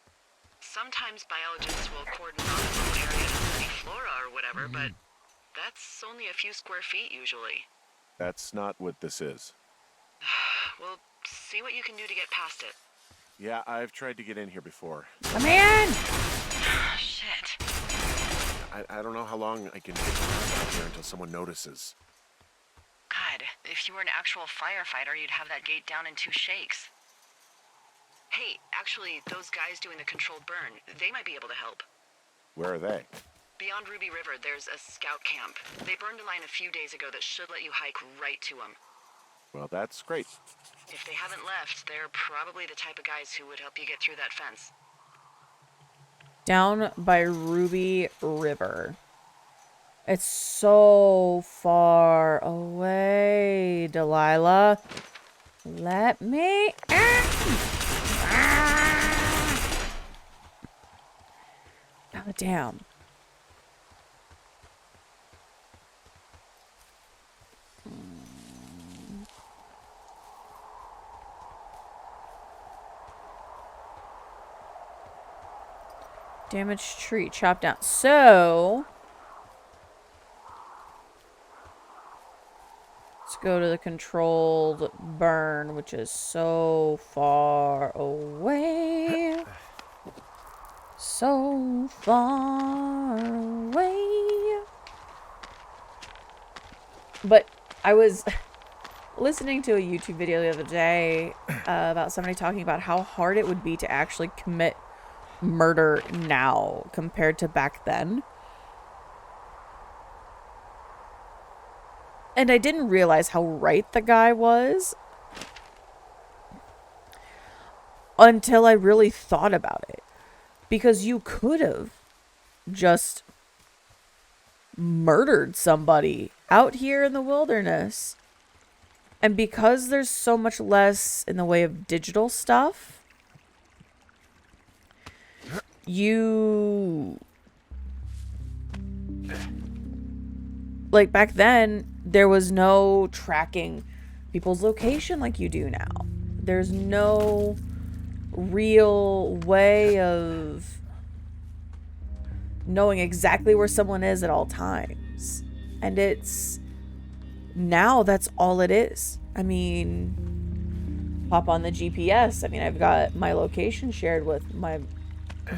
Speaker 3: Sometimes biologists will cordon off a little area to study flora or whatever, but that's only a few square feet usually.
Speaker 2: That's not what this is.
Speaker 3: Well, see what you can do to get past it.
Speaker 2: Yeah, I've tried to get in here before.
Speaker 1: Come in!
Speaker 3: Shit.
Speaker 2: I don't know how long I can get out here until someone notices.
Speaker 3: God, if you were an actual firefighter, you'd have that gate down in 2 shakes. Hey, actually, those guys doing the controlled burn, they might be able to help.
Speaker 2: Where are they?
Speaker 3: Beyond Ruby River, there's a scout camp. They burned a line a few days ago that should let you hike right to them.
Speaker 2: Well, that's great.
Speaker 3: If they haven't left, they're probably the type of guys who would help you get through that fence.
Speaker 1: Down by Ruby River. It's so far away, Delilah. Let me in. God damn. Damaged tree chopped down. So let's go to the controlled burn, which is so far away. So far away. But I was listening to a YouTube video the other day about somebody talking about how hard it would be to actually commit murder now compared to back then. And I didn't realize how right the guy was until I really thought about it. Because you could have just murdered somebody out here in the wilderness. And because there's so much less in the way of digital stuff, like back then, there was no tracking people's location like you do now. There's no real way of knowing exactly where someone is at all times. And it's now that's all it is. I mean, pop on the GPS. I mean, I've got my location shared with my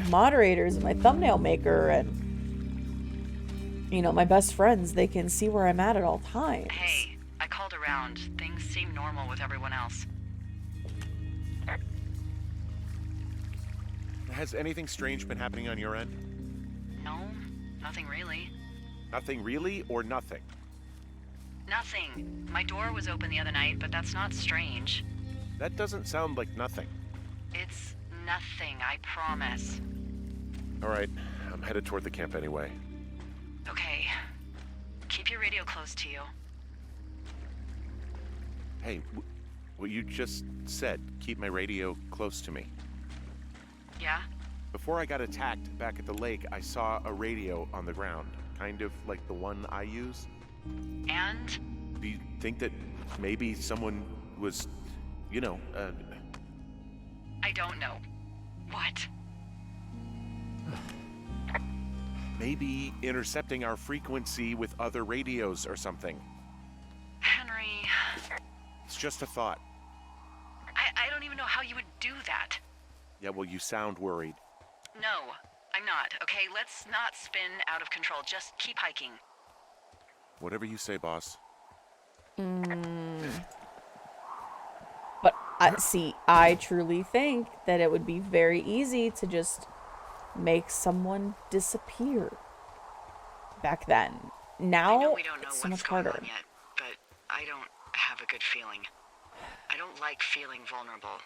Speaker 1: moderators and my thumbnail maker and, you know, my best friends. They can see where I'm at all times.
Speaker 3: Hey, I called around. Things seem normal with everyone else.
Speaker 2: Has anything strange been happening on your end?
Speaker 3: No, nothing really.
Speaker 2: Nothing really or nothing?
Speaker 3: Nothing. My door was open the other night, but that's not strange.
Speaker 2: That doesn't sound like nothing.
Speaker 3: It's nothing, I promise.
Speaker 2: All right, I'm headed toward the camp anyway.
Speaker 3: Okay. Keep your radio close to you.
Speaker 2: Hey, what you just said, keep my radio close to me.
Speaker 3: Yeah?
Speaker 2: Before I got attacked back at the lake, I saw a radio on the ground, kind of like the one I use.
Speaker 3: And?
Speaker 2: Do you think that maybe someone was, you know,
Speaker 3: I don't know. What?
Speaker 2: maybe intercepting our frequency with other radios or something?
Speaker 3: Henry...
Speaker 2: It's just a thought.
Speaker 3: I don't even know how you would do that.
Speaker 2: Yeah, well, you sound worried.
Speaker 3: No, I'm not, okay? Let's not spin out of control. Just keep hiking.
Speaker 2: Whatever you say, boss.
Speaker 1: But I truly think that it would be very easy to just make someone disappear back then. Now,
Speaker 3: I know we don't know
Speaker 1: it's so
Speaker 3: what's
Speaker 1: much
Speaker 3: going
Speaker 1: harder.
Speaker 3: on yet, but I don't have a good feeling. I don't like feeling vulnerable.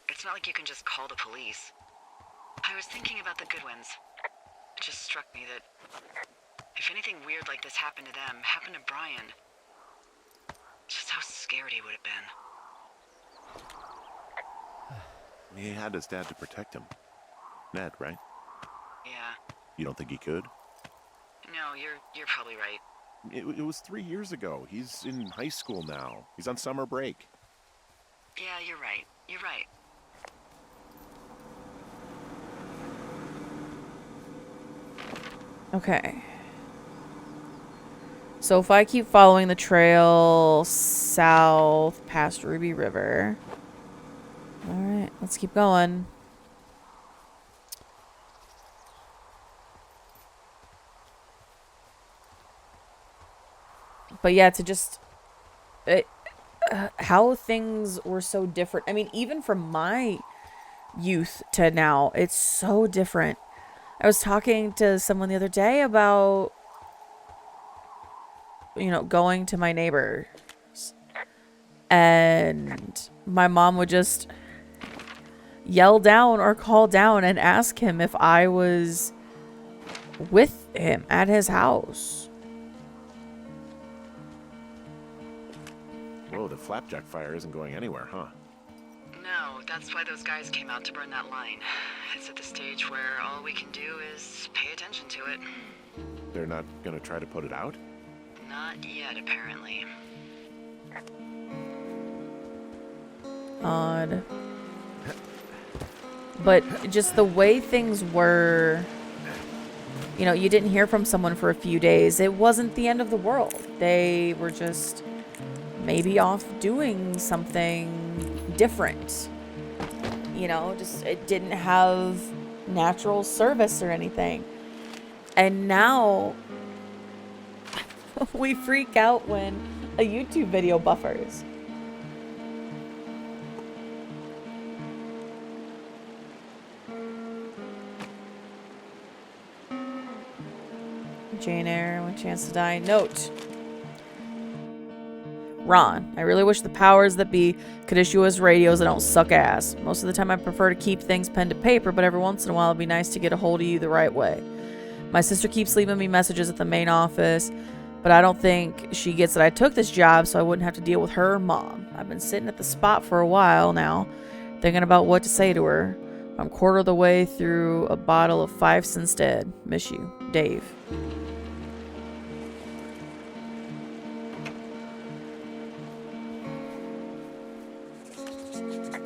Speaker 3: It's not like you can just call the police. I was thinking about the Goodwins. It just struck me that if anything weird like this happened to them, happened to Brian, just how scared he would have been.
Speaker 2: He had his dad to protect him. Ned, right?
Speaker 3: Yeah.
Speaker 2: You don't think he could?
Speaker 3: No, you're probably right.
Speaker 2: It was 3 years ago. He's in high school now. He's on summer break.
Speaker 3: Yeah, you're right. You're right.
Speaker 1: Okay. So if I keep following the trail south past Ruby River. Alright, let's keep going. But yeah, to just... how things were so different. I mean, even from my youth to now, it's so different. I was talking to someone the other day about, going to my neighbors. And my mom would just yell down or call down and ask him if I was with him at his house.
Speaker 2: Whoa, the flapjack fire isn't going anywhere, huh?
Speaker 3: No, that's why those guys came out to burn that line. It's at the stage where all we can do is pay attention to it.
Speaker 2: They're not gonna try to put it out?
Speaker 3: Not yet, apparently.
Speaker 1: Odd. But just the way things were, you didn't hear from someone for a few days. It wasn't the end of the world. They were just maybe off doing something different. Just it didn't have natural service or anything. And now we freak out when a YouTube video buffers. Jane Eyre, One Chance to Die. Note. Ron, I really wish the powers that be could issue us radios that don't suck ass. Most of the time I prefer to keep things pen to paper, but every once in a while it'd be nice to get a hold of you the right way. My sister keeps leaving me messages at the main office, but I don't think she gets that I took this job so I wouldn't have to deal with her mom. I've been sitting at the spot for a while now, thinking about what to say to her. I'm quarter of the way through a bottle of 5 cents dead. Miss you, Dave.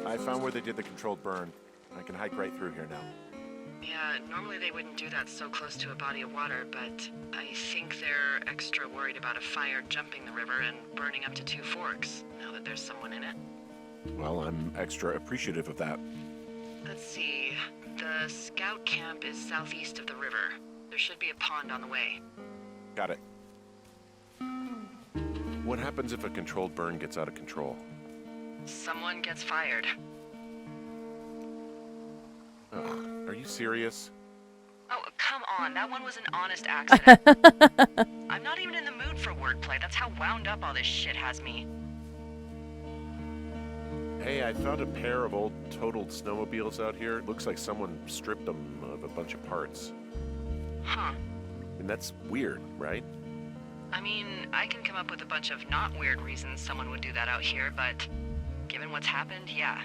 Speaker 2: I found where they did the controlled burn. I can hike right through here now.
Speaker 3: Yeah, normally they wouldn't do that so close to a body of water, but I think they're extra worried about a fire jumping the river and burning up to 2 forks, now that there's someone in it.
Speaker 2: Well, I'm extra appreciative of that.
Speaker 3: Let's see. The scout camp is southeast of the river. There should be a pond on the way.
Speaker 2: Got it. What happens if a controlled burn gets out of control?
Speaker 3: Someone gets fired.
Speaker 2: Ugh, are you serious?
Speaker 3: Oh, come on. That one was an honest accident. I'm not even in the mood for wordplay. That's how wound up all this shit has me.
Speaker 2: Hey, I found a pair of old totaled snowmobiles out here. It looks like someone stripped them of a bunch of parts.
Speaker 3: Huh.
Speaker 2: And that's weird, right?
Speaker 3: I mean, I can come up with a bunch of not weird reasons someone would do that out here, but given what's happened, yeah.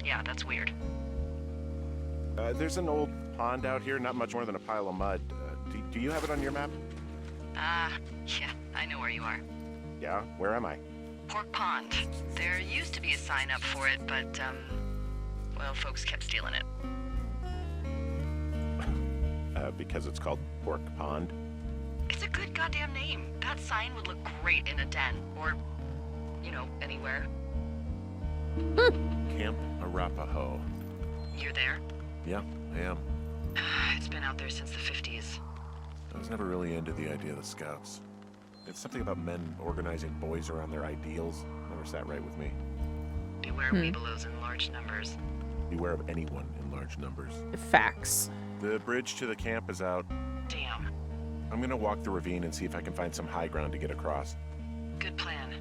Speaker 3: Yeah, that's weird.
Speaker 2: There's an old pond out here, not much more than a pile of mud. Do you have it on your map?
Speaker 3: Yeah, I know where you are.
Speaker 2: Yeah, where am I?
Speaker 3: Pork Pond. There used to be a sign up for it, but, well, folks kept stealing it.
Speaker 2: Because it's called Pork Pond?
Speaker 3: It's a good goddamn name. That sign would look great in a den, or, anywhere.
Speaker 2: Camp Arapaho.
Speaker 3: You're there?
Speaker 2: Yeah, I am.
Speaker 3: It's been out there since the 50s.
Speaker 2: I was never really into the idea of the Scouts. It's something about men organizing boys around their ideals. Never sat right with me.
Speaker 3: Beware weebelows in large numbers.
Speaker 2: Beware of anyone in large numbers.
Speaker 1: Facts.
Speaker 2: The bridge to the camp is out.
Speaker 3: Damn.
Speaker 2: I'm gonna walk the ravine and see if I can find some high ground to get across.
Speaker 3: Good plan.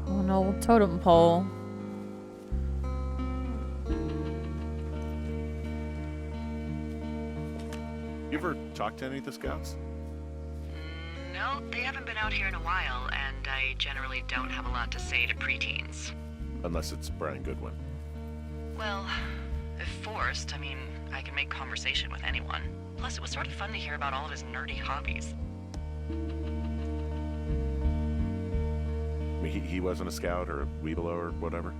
Speaker 1: An old totem pole.
Speaker 2: You ever talked to any of the Scouts?
Speaker 3: No, they haven't been out here in a while, and I generally don't have a lot to say to preteens.
Speaker 2: Unless it's Brian Goodwin.
Speaker 3: Well, if forced, I mean, I can make conversation with anyone. Plus, it was sort of fun to hear about all of his nerdy hobbies.
Speaker 2: I mean, he wasn't a Scout or a Weebelo or whatever?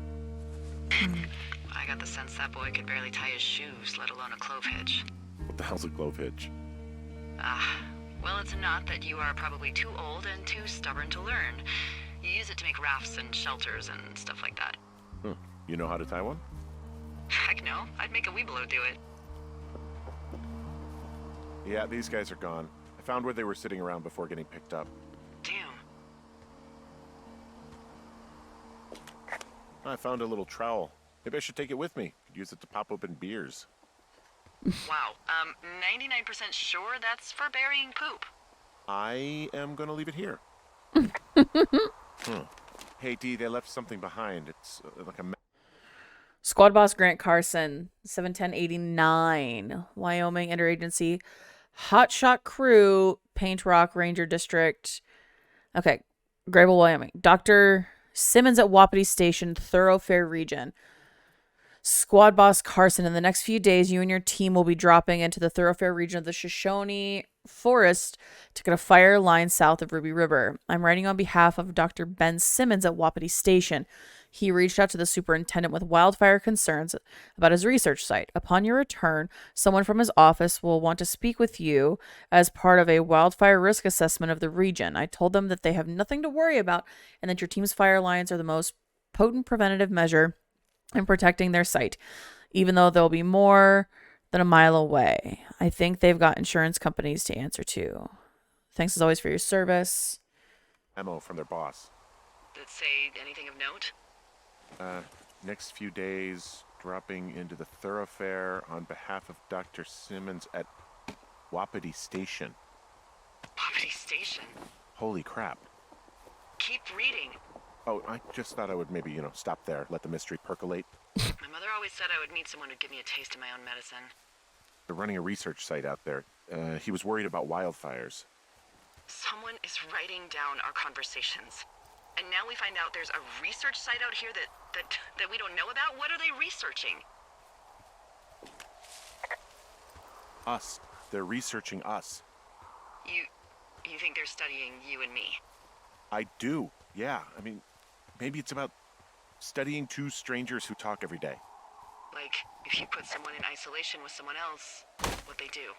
Speaker 3: I got the sense that boy could barely tie his shoes, let alone a clove hitch.
Speaker 2: What the hell's a clove hitch?
Speaker 3: Well, it's a knot that you are probably too old and too stubborn to learn. You use it to make rafts and shelters and stuff like that.
Speaker 2: You know how to tie one?
Speaker 3: Heck no, I'd make a weebelo do it.
Speaker 2: Yeah, these guys are gone. I found where they were sitting around before getting picked up.
Speaker 3: Damn.
Speaker 2: I found a little trowel. Maybe I should take it with me. Could use it to pop open beers.
Speaker 3: Wow, 99% sure that's for burying poop.
Speaker 2: I am gonna leave it here. Hey, Dee, they left something behind. It's like a...
Speaker 1: Squad boss Grant Carson, 71089, Wyoming Interagency, Hotshot Crew, Paint Rock Ranger District. Okay, Grable, Wyoming. Dr. Simmons at Wapiti Station, Thoroughfare Region. Squad boss Carson, in the next few days, you and your team will be dropping into the Thoroughfare region of the Shoshone Forest to get a fire line south of Ruby River. I'm writing on behalf of Dr. Ben Simmons at Wapiti Station. He reached out to the superintendent with wildfire concerns about his research site. Upon your return, someone from his office will want to speak with you as part of a wildfire risk assessment of the region. I told them that they have nothing to worry about and that your team's fire lines are the most potent preventative measure in protecting their site, even though they'll be more than a mile away. I think they've got insurance companies to answer to. Thanks as always for your service.
Speaker 2: Memo from their boss.
Speaker 3: Did it say anything of note?
Speaker 2: Next few days, dropping into the Thoroughfare on behalf of Dr. Simmons at Wapiti Station.
Speaker 3: Wapiti Station?
Speaker 2: Holy crap.
Speaker 3: Keep reading.
Speaker 2: Oh, I just thought I would maybe, stop there, let the mystery percolate.
Speaker 3: My mother always said I would meet someone who'd give me a taste of my own medicine.
Speaker 2: They're running a research site out there. He was worried about wildfires.
Speaker 3: Someone is writing down our conversations. And now we find out there's a research site out here that we don't know about? What are they researching?
Speaker 2: Us. They're researching us.
Speaker 3: You think they're studying you and me?
Speaker 2: I do, yeah. I mean, maybe it's about studying two strangers who talk every day.
Speaker 3: Like, if you put someone in isolation with someone else, what they do.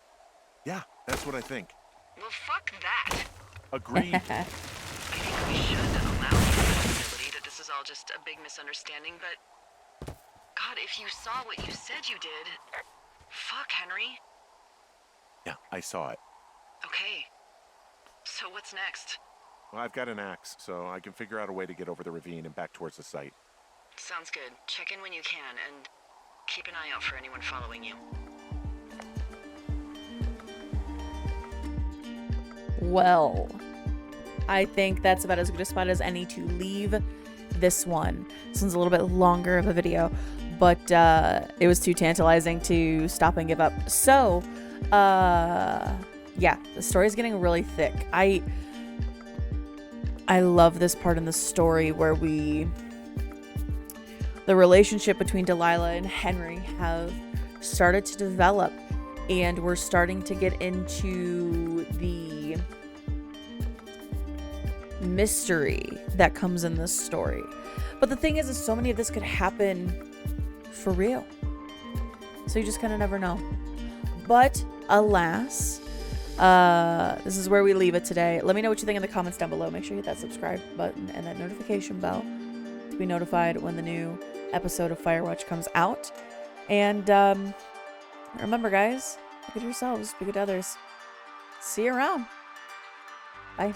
Speaker 2: Yeah, that's what I think.
Speaker 3: Well, fuck that.
Speaker 2: Agreed.
Speaker 3: I think we should allow the possibility that this is all just a big misunderstanding, but... God, if you saw what you said you did... Fuck, Henry.
Speaker 2: Yeah, I saw it.
Speaker 3: Okay. So what's next?
Speaker 2: Well, I've got an axe, so I can figure out a way to get over the ravine and back towards the site.
Speaker 3: Sounds good. Check in when you can, and keep an eye out for anyone following you.
Speaker 1: Well, I think that's about as good a spot as any to leave this one. This one's a little bit longer of a video, but it was too tantalizing to stop and give up. So, yeah, the story's getting really thick. I love this part in the story where the relationship between Delilah and Henry have started to develop, and we're starting to get into the mystery that comes in this story. But the thing is so many of this could happen for real. So you just kind of never know. But alas, this is where we leave it today. Let me know what you think in the comments down below. Make sure you hit that subscribe button and that notification bell to be notified when the new episode of Firewatch comes out. And remember, guys, be good to yourselves, be good to others. See you around. Bye.